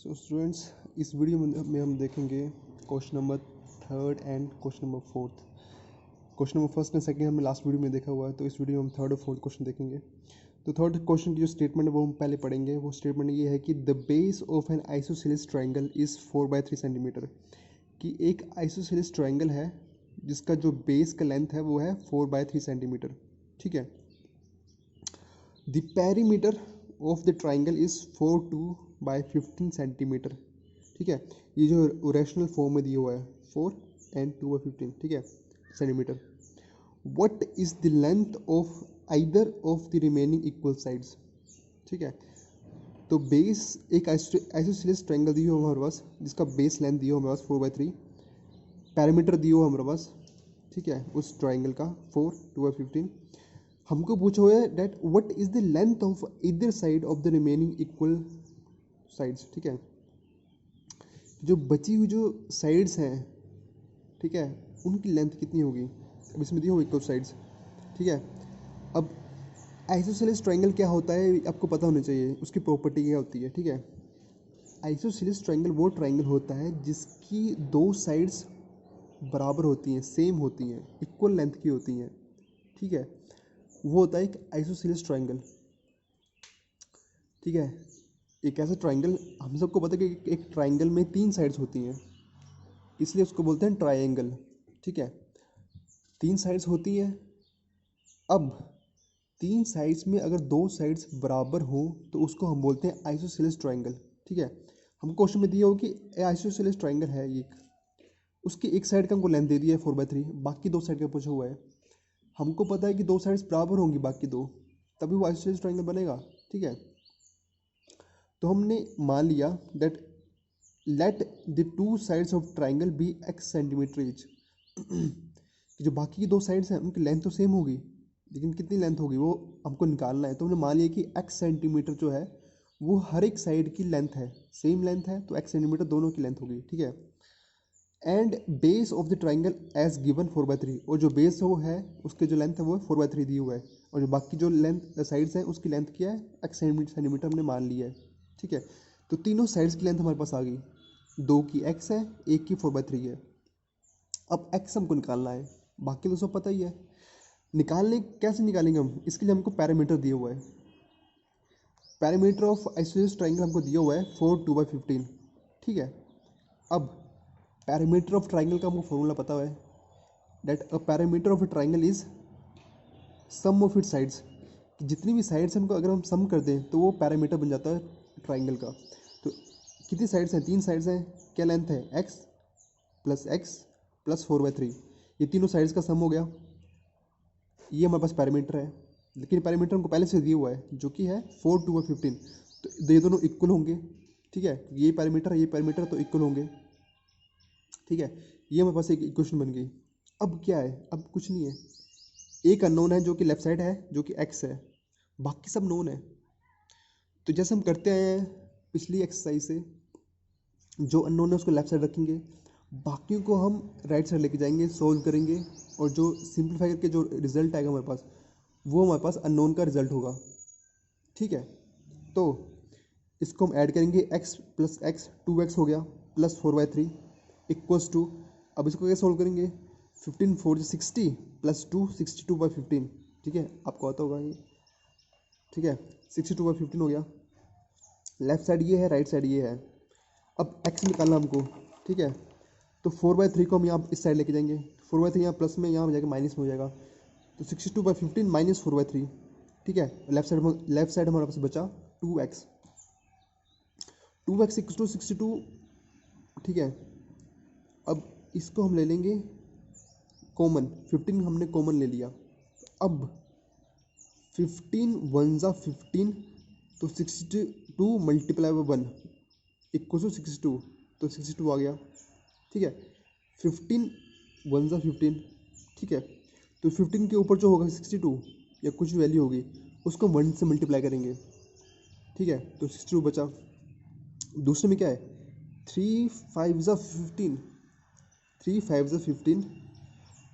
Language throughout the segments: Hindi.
सो स्टूडेंट्स, इस वीडियो में हम देखेंगे question number third and question number fourth. Question number first and second हमने लास्ट वीडियो में देखा हुआ है, तो इस वीडियो में हम थर्ड और फोर्थ क्वेश्चन देखेंगे। तो थर्ड क्वेश्चन की जो स्टेटमेंट है वो हम पहले पढ़ेंगे। वो स्टेटमेंट ये है कि the base of N isosceles triangle is 4/3 centimetre. कि एक आइसोसेलेस ट्राइंगल है जिसका जो बेस का लेंथ है वो है 4/3 सेंटीमीटर। ठीक है। The perimeter of the triangle is 4/2/15 centimetre. ठीक है। ये जो रेशनल फॉर्म में दिया हुआ है 4 and 2/15, ठीक है, centimetre. What is the length of either of the remaining equal sides. ठीक है। तो बेस एक आइसोसेलेस ट्रायंगल दी हो हमारे पास जिसका बेस लेंथ दिया हो हमारे पास 4/3, पैरामीटर दिया हो हमारे पास, ठीक है, उस ट्रायंगल का 4, 2/15। हमको पूछा हुआ है that what is the length of either side of the remaining equal sides. ठीक है। जो बची हुई जो साइड्स हैं, ठीक है, उनकी लेंथ कितनी होगी। अब इसमें दिया हो इक्वल साइड्स। ठीक है। अब आइसोसेलेस ट्रायंगल क्या होता है आपको पता होना चाहिए, उसकी प्रॉपर्टी क्या होती है। ठीक है। आइसोसेलेस ट्रायंगल वो ट्रायंगल होता है जिसकी दो साइड्स बराबर होती हैं, सेम होती हैं, इक्वल लेंथ की होती हैं। ठीक है। वो होता है एक आइसोसेलेस ट्रायंगल। ठीक है। एक ऐसा ट्रायंगल, हम सबको पता है कि एक ट्रायंगल में 3 साइड्स होती हैं, इसलिए उसको बोलते हैं ट्रायंगल। ठीक है। 3 साइड्स होती हैं। अब 3 साइड्स में अगर 2 साइड्स बराबर हो तो उसको हम बोलते हैं आइसोसेलेस ट्रायंगल। ठीक है। हमको क्वेश्चन में दिया हो कि आइसोसेलेस ट्रायंगल है ये, उसकी एक साइड का हमको लेंथ दे दिया है 4/3, बाकी 2 साइड का पूछा हुआ है। हमको पता है कि 2 साइड्स बराबर होंगी बाकी 2, तभी वो आइसोसेलेस ट्रायंगल बनेगा। ठीक है। तो हमने मान लिया that let the 2 sides of triangle be x centimetre each. जो बाकी की 2 साइड्स हैं उनकी लेंथ तो सेम होगी, लेकिन कितनी लेंथ होगी वो हमको निकालना है। तो हमने मान लिया कि x सेंटीमीटर जो है वो हर एक साइड की लेंथ है, सेम लेंथ है, तो x सेंटीमीटर दोनों की लेंथ होगी। ठीक है। And base of the triangle as given 4/3, और जो बेस वो है उसके जो लेंथ है वो 4/3 दी हुआ है, और जो बाकी जो लेंथ साइड्स हैं उसकी लेंथ क्या है, x सेंटीमीटर हमने मान लिया है। ठीक है। तो तीनों साइड्स की लेंथ हमारे पास आ गई, 2 की x है, एक की 4/3 है। अब x हमको निकालना है, बाकी तो सब पता ही है। निकालने कैसे निकालेंगे हम, इसके लिए हमको पैरामीटर दिया हुआ है। पैरामीटर ऑफ आइसोसेलेस ट्रायंगल हमको दिया हुआ है 4, 2/15। ठीक है। अब पैरामीटर ऑफ ट्रायंगल का हमको फॉर्मूला पता है that a parameter of a triangle is sum of it sides. जितनी भी साइड्स हमको अगर हम सम कर दें तो वो पैरामीटर बन जाता है ट्रायंगल का। तो कितनी साइड्स हैं, 3 साइड्स हैं, क्या लेंथ है, x प्लस 4/3, ये तीनों साइड्स का सम हो गया। ये हमारे पास पैरामीटर है, लेकिन पैरामीटर हमको पहले से दिया हुआ है जो कि है 4, 2/15। तो ये दोनों इक्वल होंगे। ठीक है। ये पैरामीटर है, ये पैरामीटर, तो इक्वल होंगे। ठीक है। ये हमारे पास एक इक्वेशन बन गई। अब क्या है, अब कुछ नहीं है, एक अननोन है जो कि लेफ्ट साइड है जो कि x है, बाकी सब नोन है। तो जैसे हम करते आए हैं पिछली एक्सरसाइज से, जो अननोन है उसको लेफ्ट साइड रखेंगे, बाकियों को हम राइट साइड लेके जाएंगे, सोल्व करेंगे, और जो सिंप्लीफाई करके जो रिजल्ट आएगा हमारे पास वो हमारे पास अननोन का रिजल्ट होगा। ठीक है। तो इसको हम ऐड करेंगे, x प्लस x 2x हो गया, प्लस 4/3 इक्वल्स टू, अब इसको कैसे सोल्व करेंगे, 15 4 60 प्लस 2 62/15। ठीक है, आपको आता होगा ये। ठीक है। 62/15 हो गया। लेफ्ट साइड ये है, राइट साइड ये है। अब x निकालना हमको। ठीक है। तो 4/3 को हम यहाँ इस साइड लेके जाएंगे, 4/3 यहाँ प्लस में, यहाँ हो जाएगा माइनस में हो जाएगा, तो 62/15 माइनस 4/3। ठीक है। लेफ्ट साइड हमारे पास बचा 2x, 2x इक्वल टू 62। ठीक है। अब इसको हम ले लेंगे कॉमन, 15 हमने कॉमन ले लिया। अब 15 1 ज़ा 15, तो 62 मल्टीप्लाई बाई 1 इक्वल टू 62, तो 62 आ गया। ठीक है। 15 1 ज़ा 15। ठीक है। तो 15 के ऊपर जो होगा 62 या कुछ वैल्यू होगी उसको 1 से मल्टीप्लाई करेंगे। ठीक है। तो 62 बचा। दूसरे में क्या है, 3 5 ज़ा 15, 3 5 ज़ा 15,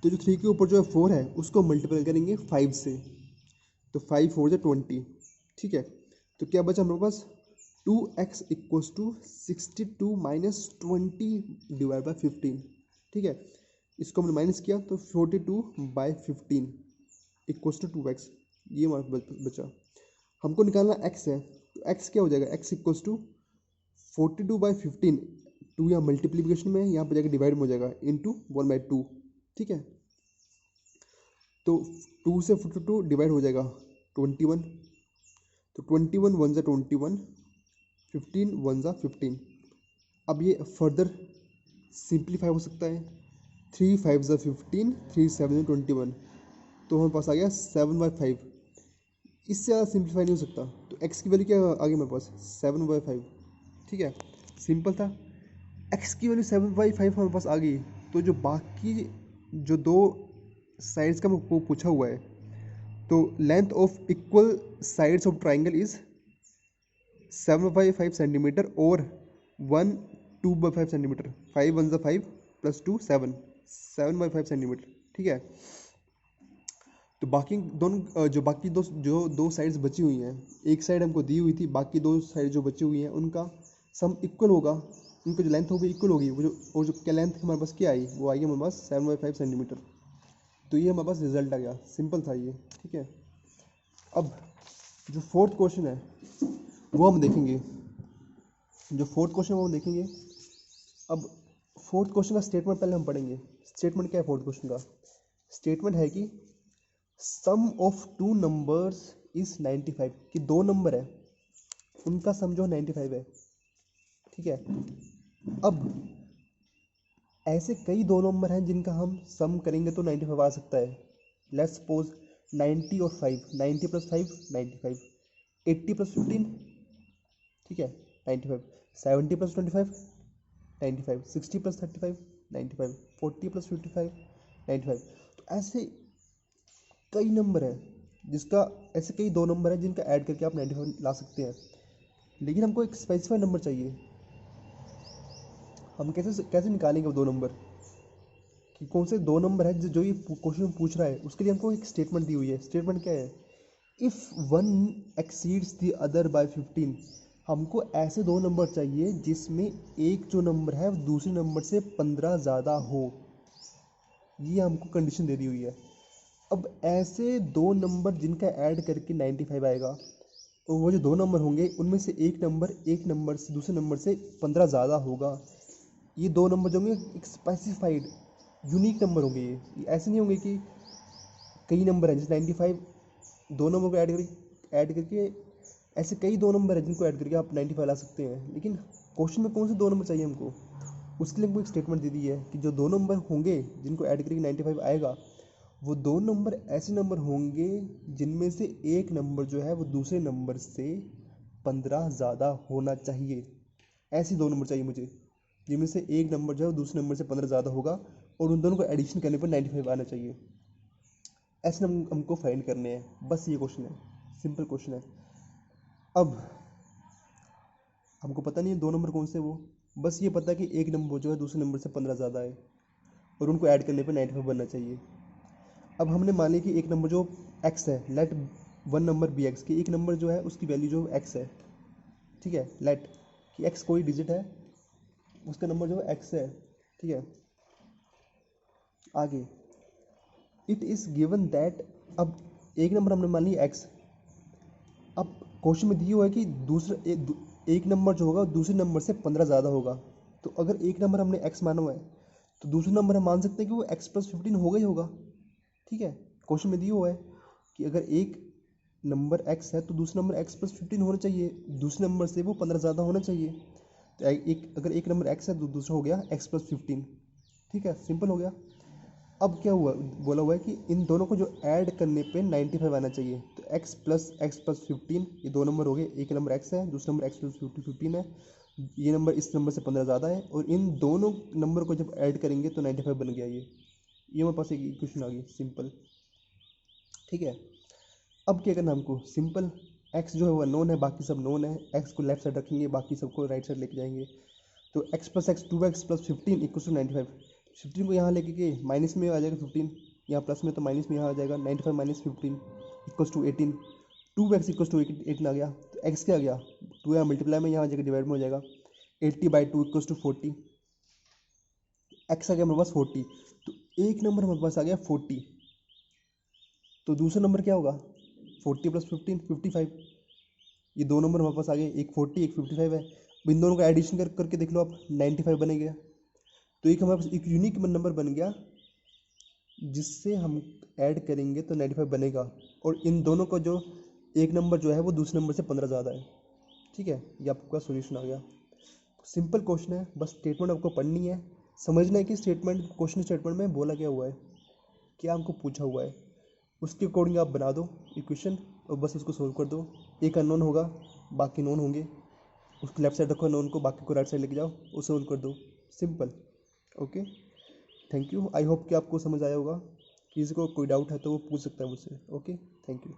तो जो 3 के ऊपर जो है 4 है उसको मल्टीप्लाई करेंगे 5 से, तो 5 4 ज़ा 20। ठीक है। तो क्या बचा हमारे पास 2x इक्वल्स टू 62 माइनस 20/15। ठीक है, इसको हमने माइनस किया तो 42/15 इक्वल्स टू 2x। ये हमारा बचा। हमको निकालना x है, तो x क्या हो जाएगा, x इक्वल्स टू 42/15। 2 यहाँ मल्टीप्लीकेशन में, यहाँ पर जाकर डिवाइड में हो जाएगा इंटू 1/2। ठीक है, तो 2 से 42 डिवाइड हो जाएगा 21, तो 21 1 ज़ा 21, 15 1 ज़ा 15। अब ये फर्दर सिंप्लीफाई हो सकता है, 3 5 ज़ा 15, 3 7 21, तो हमारे पास आ गया 7/5। इससे ज़्यादा सिंप्लीफाई नहीं हो सकता, तो x की वैल्यू क्या आ गई हमारे पास, 7/5। ठीक है, सिंपल था। x की वैल्यू 7/5 हमारे पास आ गई, तो जो बाकी जो दो साइड्स का हमको पूछा हुआ है, तो length of equal sides of triangle is 7/5 centimetre और 1 2/5 सेंटीमीटर। 5 1 ज़ा 5 प्लस 2 7/5 सेंटीमीटर। ठीक है, तो बाकी दोनों जो बाकी दो साइड्स बची हुई हैं, एक साइड हमको दी हुई थी, बाकी दो साइड जो बची हुई हैं उनका सम इक्वल होगा, उनकी जो लेंथ होगी इक्वल होगी। वो जो और जो क्या लेंथ हमारे पास क्या आई, वो आई हमारे पास 7/5 सेंटीमीटर। तो ये हमारे पास रिजल्ट आ गया, सिंपल था ये। ठीक है, अब जो फोर्थ क्वेश्चन है वो हम देखेंगे। जो फोर्थ क्वेश्चन है वो हम देखेंगे। अब फोर्थ क्वेश्चन का स्टेटमेंट पहले हम पढ़ेंगे। स्टेटमेंट क्या है फोर्थ क्वेश्चन का, स्टेटमेंट है कि सम ऑफ टू नंबर्स इज 95, कि दो नंबर है उनका सम जो 95 है। ठीक है, अब ऐसे कई दो नंबर हैं जिनका हम सम करेंगे तो 95 आ सकता है। लेट्स सपोज 90 और 5, 90 प्लस 5 95, 80 प्लस 15, ठीक है 95, 70 प्लस 25 95, 60 प्लस 35 95, 40 प्लस 55 95। तो ऐसे कई नंबर हैं जिसका, ऐसे कई दो नंबर हैं जिनका ऐड करके आप 95 ला सकते हैं। लेकिन हमको एक स्पेसिफाइड नंबर चाहिए। हम कैसे कैसे निकालेंगे वो दो नंबर, कि कौन से दो नंबर है जो ये क्वेश्चन पूछ रहा है। उसके लिए हमको एक स्टेटमेंट दी हुई है। स्टेटमेंट क्या है, if one exceeds the other by 15। हमको ऐसे दो नंबर चाहिए जिसमें एक जो नंबर है वो दूसरे नंबर से 15 ज़्यादा हो। ये हमको कंडीशन दे दी हुई है। अब ऐसे दो नंबर जिनका ऐड करके 95 आएगा, और वो जो दो नंबर होंगे उनमें से एक नंबर से दूसरे नंबर से 15 ज़्यादा होगा। ये दो नंबर जो होंगे एक स्पेसिफाइड यूनिक नंबर होंगे। ये ऐसे नहीं होंगे कि कई नंबर हैं जैसे 95, दो नंबर को ऐड करके ऐसे कई दो नंबर हैं जिनको ऐड करके आप 95 ला सकते हैं। लेकिन क्वेश्चन में कौन से दो नंबर चाहिए हमको, उसके लिए हमको एक स्टेटमेंट दे दी है कि जो दो नंबर होंगे जिनको ऐड करके 95 आएगा, वो दो नंबर ऐसे नंबर होंगे जिनमें से एक नंबर जो है वो दूसरे नंबर से 15 ज़्यादा होना चाहिए। ऐसे दो नंबर चाहिए मुझे जिनमें से एक नंबर जो है वो दूसरे नंबर से 15 ज़्यादा होगा, और उन दोनों को एडिशन करने पर 95 आना चाहिए। ऐसे हमको फाइंड करने हैं। बस ये क्वेश्चन है, सिंपल क्वेश्चन है। अब हमको पता नहीं है दो नंबर कौन से, वो बस ये पता है कि एक नंबर जो है दूसरे नंबर से 15 ज़्यादा है और उनको ऐड करने पर 95 बनना चाहिए। अब हमने मान लिया कि एक नंबर जो x है, let one number be x, कि एक नंबर जो है उसकी वैल्यू जो x है। ठीक है, लेट कि x कोई डिजिट है, उसका नंबर जो है x है। ठीक है, आगे इट इज़ गिवन दैट, अब एक नंबर हमने मान लिया x। अब क्वेश्चन में दिया हुआ है कि एक नंबर जो होगा दूसरे नंबर से 15 ज़्यादा होगा। तो अगर एक नंबर हमने x माना हुआ है तो दूसरा नंबर हम मान सकते हैं कि वो x प्लस 15 होगा ही होगा। ठीक है, क्वेश्चन में दिया हुआ है कि अगर एक नंबर x है तो दूसरा नंबर x प्लस 15 होना चाहिए, दूसरे नंबर से वो 15 ज़्यादा होना चाहिए। तो अगर एक नंबर x है तो दूसरा हो गया x प्लस 15। ठीक है, सिंपल हो गया। अब क्या हुआ, बोला हुआ है कि इन दोनों को जो ऐड करने पे 95 आना चाहिए। तो x प्लस 15, ये दो नंबर हो गए, एक नंबर x है, दूसरा नंबर x प्लस 15 है। ये नंबर इस नंबर से 15 ज़्यादा है, और इन दोनों नंबर को जब ऐड करेंगे तो 95 बन गया। ये हमारे पास एक इक्वेशन आ गई, सिंपल। ठीक है, अब क्या करना हमको, सिंपल x जो है वो नोन है, बाकी सब नोन है। x को लेफ्ट साइड रखेंगे, बाकी सबको राइट साइड लेके जाएंगे। तो x plus x 2x plus 15 equal to 95। 15 को यहाँ लेके के माइनस में आ जाएगा 15, यहाँ प्लस में तो माइनस में यहाँ आ जाएगा 95 minus 15 equal to 18। 2x equal to 18 आ गया। तो तो एक्स क्या आ गया, 2 यहाँ मल्टीप्लाई में यहाँ जगह डिवाइड में हो जाएगा, 80/2 = 40। एक्स आ गया हमारे पास 40, तो एक नंबर हमारे पास आ गया 40, तो दूसरा नंबर क्या होगा 40 + 15 55। ये दो नंबर हमारे पास आ गए, एक 40 एक 55 है। अब इन दोनों का एडिशन करके देख लो आप, 95 बनेगा। तो एक हमारे पास एक यूनिक नंबर बन गया जिससे हम ऐड करेंगे तो 95 बनेगा, और इन दोनों का जो एक नंबर जो है वो दूसरे नंबर से 15 ज़्यादा है। ठीक है, ये आपका सॉल्यूशन आ गया। सिंपल क्वेश्चन है, बस स्टेटमेंट आपको पढ़नी है, समझना है कि स्टेटमेंट क्वेश्चन स्टेटमेंट में बोला क्या हुआ है, क्या हमको पूछा हुआ है, उसके अकॉर्डिंग आप बना दो इक्वेशन और बस उसको सोल्व कर दो। एक अननोन होगा, बाकी नोन होंगे, उसको लेफ्ट साइड रखो नोन को, बाकी को राइट साइड लेके जाओ, वो सोल्व कर दो, simple. Okay, thank you. I hope कि आपको समझ आया होगा। किसी को कोई डाउट है तो वो पूछ सकता है मुझसे। Okay, thank you.